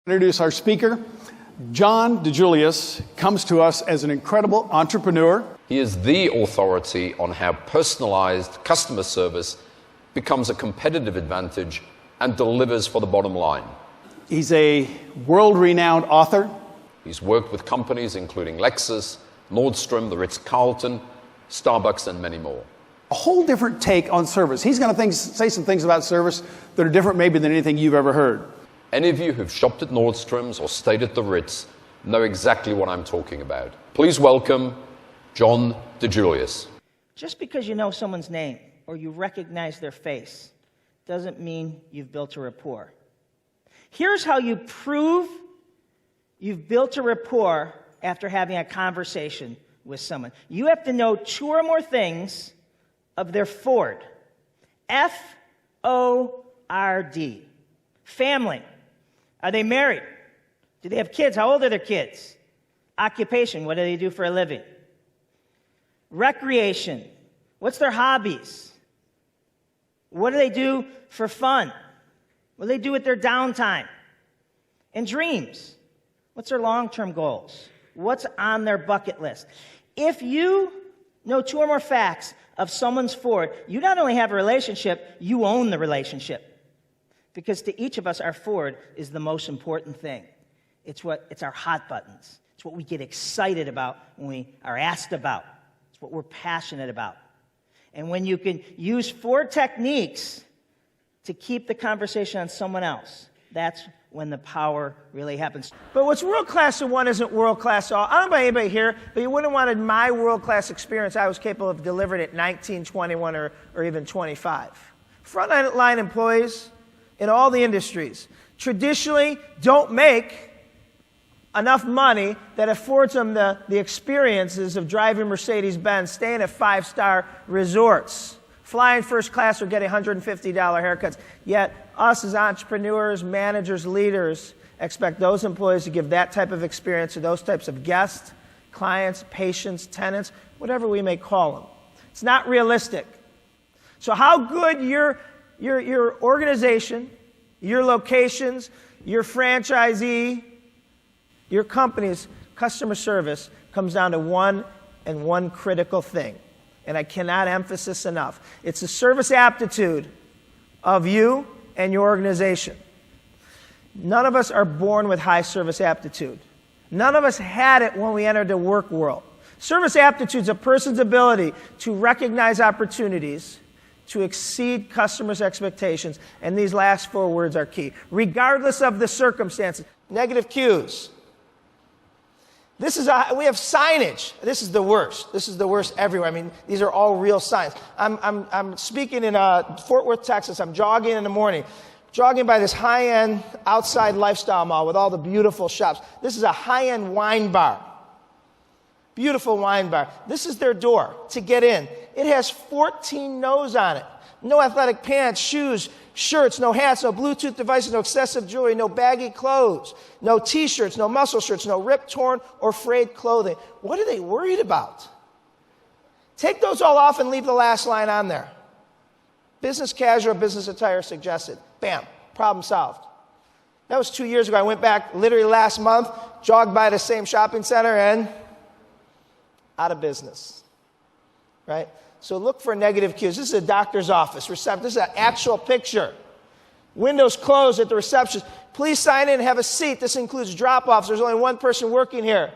Introduce our speaker. John DeJulius comes to us as an incredible entrepreneur. He is the authority on how personalized customer service becomes a competitive advantage and delivers for the bottom line. He's a world-renowned author. He's worked with companies including Lexus, Nordstrom, the Ritz-Carlton, Starbucks, and many more. A whole different take on service. He's going to say some things about service that are different maybe than anything you've ever heard. Any of you who've shopped at Nordstrom's or stayed at the Ritz know exactly what I'm talking about. Please welcome John DeJulius. Just because you know someone's name or you recognize their face doesn't mean you've built a rapport. Here's how you prove you've built a rapport after having a conversation with someone. You have to know 2 or more things of their Ford. F-O-R-D. Family. Are they married? Do they have kids? How old are their kids? Occupation. What do they do for a living? Recreation. What's their hobbies? What do they do for fun? What do they do with their downtime? And dreams. What's their long-term goals? What's on their bucket list? If you know 2 or more facts of someone's Ford, you not only have a relationship, you own the relationship. Because to each of us, our Ford is the most important thing. It's our hot buttons. It's what we get excited about when we are asked about. It's what we're passionate about. And when you can use 4 techniques to keep the conversation on someone else, that's when the power really happens. But what's world-class in one isn't world-class at all. I don't know about anybody here, but you wouldn't have wanted my world-class experience I was capable of delivering at 19, 21, or even 25. Frontline employees in all the industries traditionally don't make enough money that affords them the experiences of driving Mercedes-Benz, staying at 5-star resorts, flying first class, or getting $150 haircuts. Yet us as entrepreneurs, managers, leaders expect those employees to give that type of experience to those types of guests, clients, patients, tenants, whatever we may call them. It's not realistic. So how good your organization, your locations, your franchisee, your company's customer service comes down to one critical thing. And I cannot emphasize this enough. It's the service aptitude of you and your organization. None of us are born with high service aptitude. None of us had it when we entered the work world. Service aptitude is a person's ability to recognize opportunities, to exceed customers' expectations, and these last 4 words are key. Regardless of the circumstances. Negative cues. We have signage. This is the worst. This is the worst everywhere. I mean, these are all real signs. I'm speaking in Fort Worth, Texas. I'm jogging in the morning, jogging by this high-end outside lifestyle mall with all the beautiful shops. This is a high-end wine bar. Beautiful wine bar. This is their door to get in. It has 14 no's on it. No athletic pants, shoes, shirts, no hats, no Bluetooth devices, no excessive jewelry, no baggy clothes, no T-shirts, no muscle shirts, no ripped, torn, or frayed clothing. What are they worried about? Take those all off and leave the last line on there. Business casual, business attire suggested. Bam, problem solved. That was 2 years ago. I went back literally last month, jogged by the same shopping center, and out of business, right? So look for negative cues. This is a doctor's office, reception. This is an actual picture. Windows closed at the reception. Please sign in and have a seat. This includes drop-offs. There's only 1 person working here.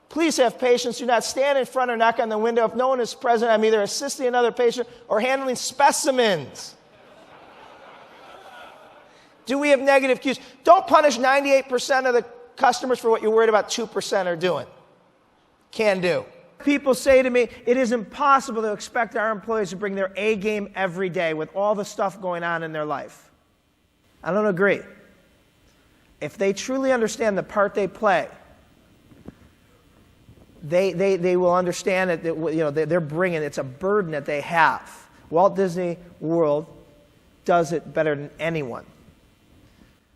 Please have patience. Do not stand in front or knock on the window. If no one is present, I'm either assisting another patient or handling specimens. Do we have negative cues? Don't punish 98% of the customers for what you're worried about 2% are doing. Can do. People say to me, it is impossible to expect our employees to bring their A game every day with all the stuff going on in their life. I don't agree. If they truly understand the part they play, they will understand that they're bringing, it's a burden that they have. Walt Disney World does it better than anyone.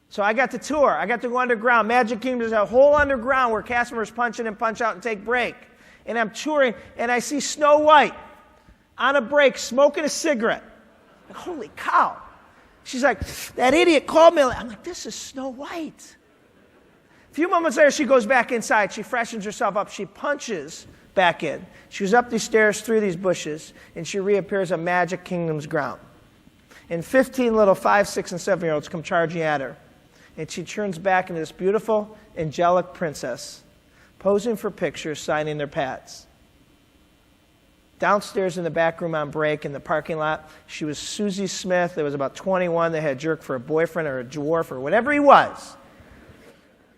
So I got to tour. I got to go underground. Magic Kingdom is a whole underground where customers punch in and punch out and take break. And I'm touring, and I see Snow White on a break smoking a cigarette. Like, holy cow. She's like, that idiot called me. I'm like, this is Snow White. A few moments later, she goes back inside. She freshens herself up. She punches back in. She goes up these stairs, through these bushes, and she reappears on Magic Kingdom's ground. And 15 little 5, 6, and 7-year-olds come charging at her. And she turns back into this beautiful, angelic princess, posing for pictures, signing their pads. Downstairs in the back room on break in the parking lot, she was Susie Smith. There was about 21 that had a jerk for a boyfriend or a dwarf or whatever he was.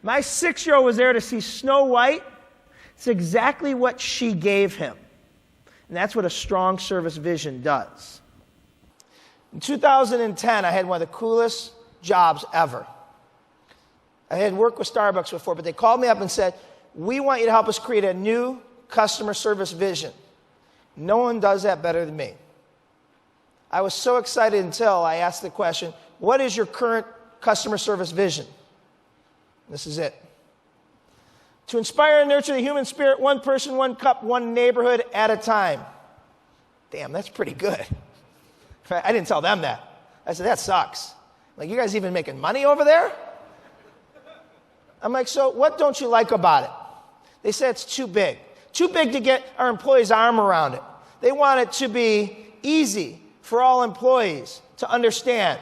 My 6-year-old was there to see Snow White. It's exactly what she gave him. And that's what a strong service vision does. In 2010, I had one of the coolest jobs ever. I had worked with Starbucks before, but they called me up and said, we want you to help us create a new customer service vision. No one does that better than me. I was so excited until I asked the question, what is your current customer service vision? This is it. To inspire and nurture the human spirit, one person, one cup, one neighborhood at a time. Damn, that's pretty good. I didn't tell them that. I said, that sucks. Like, you guys even making money over there? I'm like, so what don't you like about it? They said it's too big. Too big to get our employees' arm around it. They want it to be easy for all employees to understand,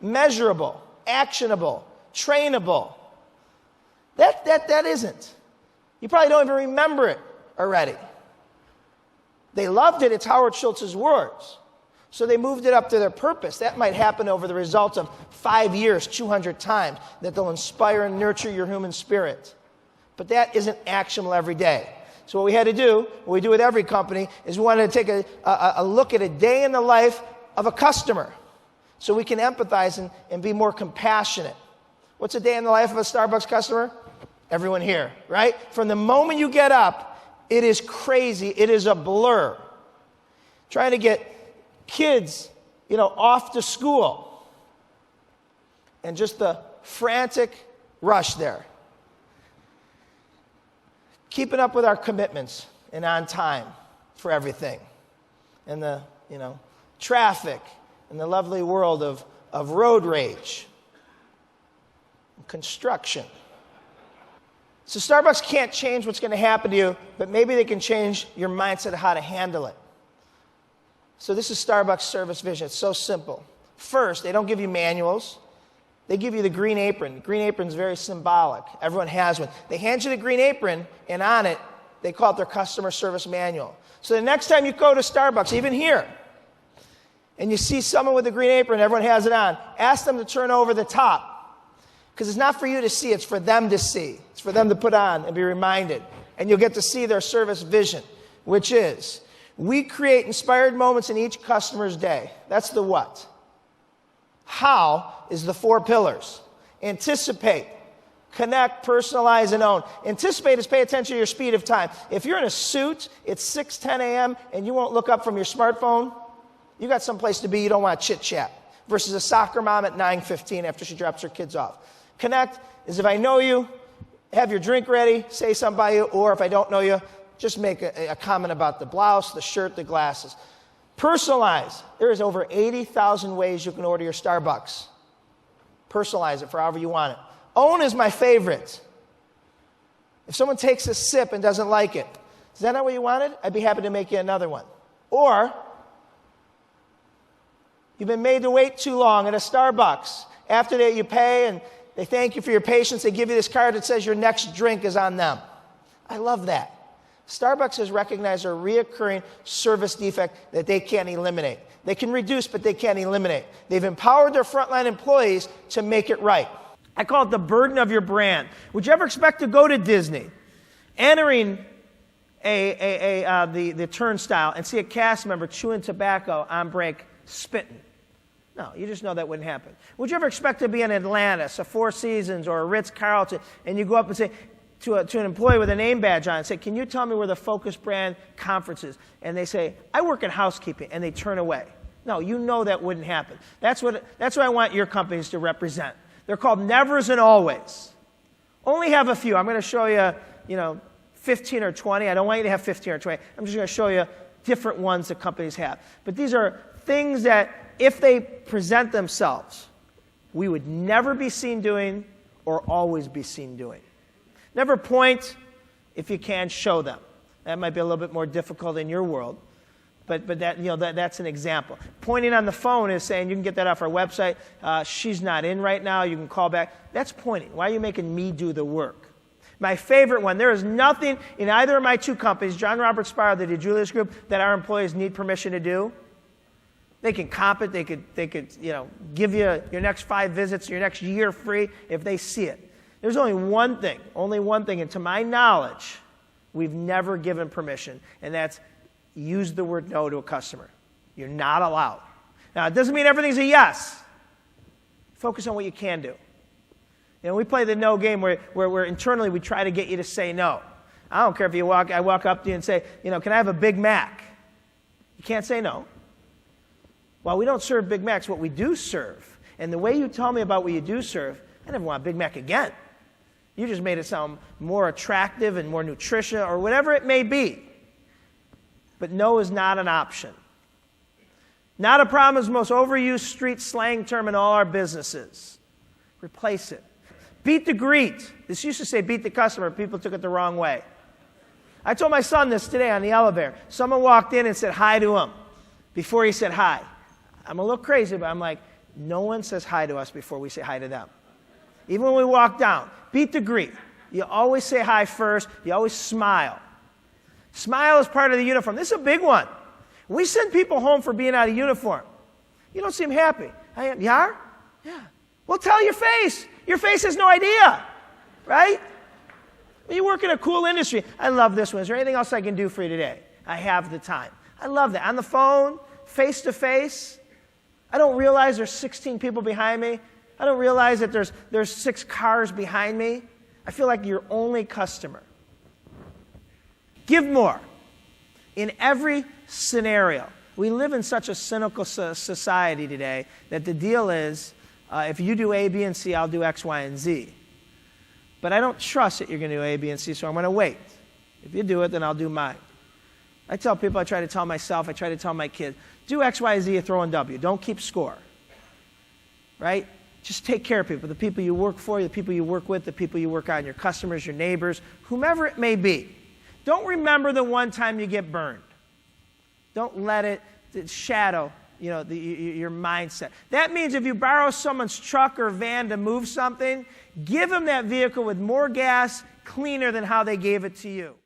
measurable, actionable, trainable. That isn't. You probably don't even remember it already. They loved it. It's Howard Schultz's words. So they moved it up to their purpose. That might happen over the results of 5 years, 200 times, that they'll inspire and nurture your human spirit. But that isn't actionable every day. So what we had to do, what we do with every company, is we wanted to take a look at a day in the life of a customer so we can empathize and be more compassionate. What's a day in the life of a Starbucks customer? Everyone here, right? From the moment you get up, it is crazy. It is a blur. Trying to get kids, off to school. And just the frantic rush there. Keeping up with our commitments and on time for everything. And the, traffic and the lovely world of road rage. Construction. So Starbucks can't change what's going to happen to you, but maybe they can change your mindset of how to handle it. So this is Starbucks service vision. It's so simple. First, they don't give you manuals. They give you the green apron. The green apron is very symbolic. Everyone has one. They hand you the green apron, and on it, they call it their customer service manual. So the next time you go to Starbucks, even here, and you see someone with a green apron, everyone has it on, ask them to turn over the top. Because it's not for you to see, it's for them to see. It's for them to put on and be reminded. And you'll get to see their service vision, which is, we create inspired moments in each customer's day. That's the what. How is the 4 pillars. Anticipate, connect, personalize, and own. Anticipate is pay attention to your speed of time. If you're in a suit, it's 6:10 a.m., and you won't look up from your smartphone, you got someplace to be, you don't want to chit-chat. Versus a soccer mom at 9:15 after she drops her kids off. Connect is if I know you, have your drink ready, say something by you, or if I don't know you, just make a comment about the blouse, the shirt, the glasses. Personalize. There is over 80,000 ways you can order your Starbucks. Personalize it for however you want it. Own is my favorite. If someone takes a sip and doesn't like it, is that not what you wanted? I'd be happy to make you another one. Or, you've been made to wait too long at a Starbucks. After that, you pay and they thank you for your patience. They give you this card that says your next drink is on them. I love that. Starbucks has recognized a reoccurring service defect that they can't eliminate. They can reduce, but they can't eliminate. They've empowered their frontline employees to make it right. I call it the burden of your brand. Would you ever expect to go to Disney, entering the turnstile and see a cast member chewing tobacco on break, spitting? No, you just know that wouldn't happen. Would you ever expect to be in Atlantis, a Four Seasons, or a Ritz-Carlton, and you go up and say to an employee with a name badge on and say, can you tell me where the Focus Brand conference is? And they say, I work in housekeeping, and they turn away. No, you know that wouldn't happen. That's what I want your companies to represent. They're called nevers and always. Only have a few. I'm going to show you, 15 or 20. I don't want you to have 15 or 20. I'm just going to show you different ones that companies have. But these are things that, if they present themselves, we would never be seen doing or always be seen doing. Never point. If you can, show them. That might be a little bit more difficult in your world. But that, that's an example. Pointing on the phone is saying, you can get that off our website. She's not in right now. You can call back. That's pointing. Why are you making me do the work? My favorite one, there is nothing in either of my two companies, John Robert Spire or the DeJulius Group, that our employees need permission to do. They can comp it. They could give you your next 5 visits, your next year free if they see it. There's only one thing, and to my knowledge, we've never given permission, and that's use the word no to a customer. You're not allowed. Now, it doesn't mean everything's a yes. Focus on what you can do. We play the no game where internally we try to get you to say no. I don't care if I walk up to you and say, can I have a Big Mac? You can't say no. Well, we don't serve Big Macs. What we do serve, and the way you tell me about what you do serve, I never want a Big Mac again. You just made it sound more attractive and more nutritious or whatever it may be. But no is not an option. Not a problem is the most overused street slang term in all our businesses. Replace it. Beat the greet. This used to say beat the customer. People took it the wrong way. I told my son this today on the elevator. Someone walked in and said hi to him before he said hi. I'm a little crazy, but I'm like, no one says hi to us before we say hi to them. Even when we walk down, beat the greet. You always say hi first. You always smile. Smile is part of the uniform. This is a big one. We send people home for being out of uniform. You don't seem happy. I am. You are? Yeah. Well, tell your face. Your face has no idea, right? You work in a cool industry. I love this one. Is there anything else I can do for you today? I have the time. I love that. On the phone, face to face. I don't realize there's 16 people behind me. I don't realize that there's 6 cars behind me. I feel like your only customer. Give more. In every scenario. We live in such a cynical society today that the deal is, if you do A, B, and C, I'll do X, Y, and Z. But I don't trust that you're going to do A, B, and C, so I'm going to wait. If you do it, then I'll do mine. I tell people, I try to tell myself, I try to tell my kids, do X, Y, Z, you throw in W. Don't keep score. Right? Just take care of people. The people you work for, the people you work with, the people you work on, your customers, your neighbors, whomever it may be. Don't remember the one time you get burned. Don't let it shadow, your mindset. That means if you borrow someone's truck or van to move something, give them that vehicle with more gas, cleaner than how they gave it to you.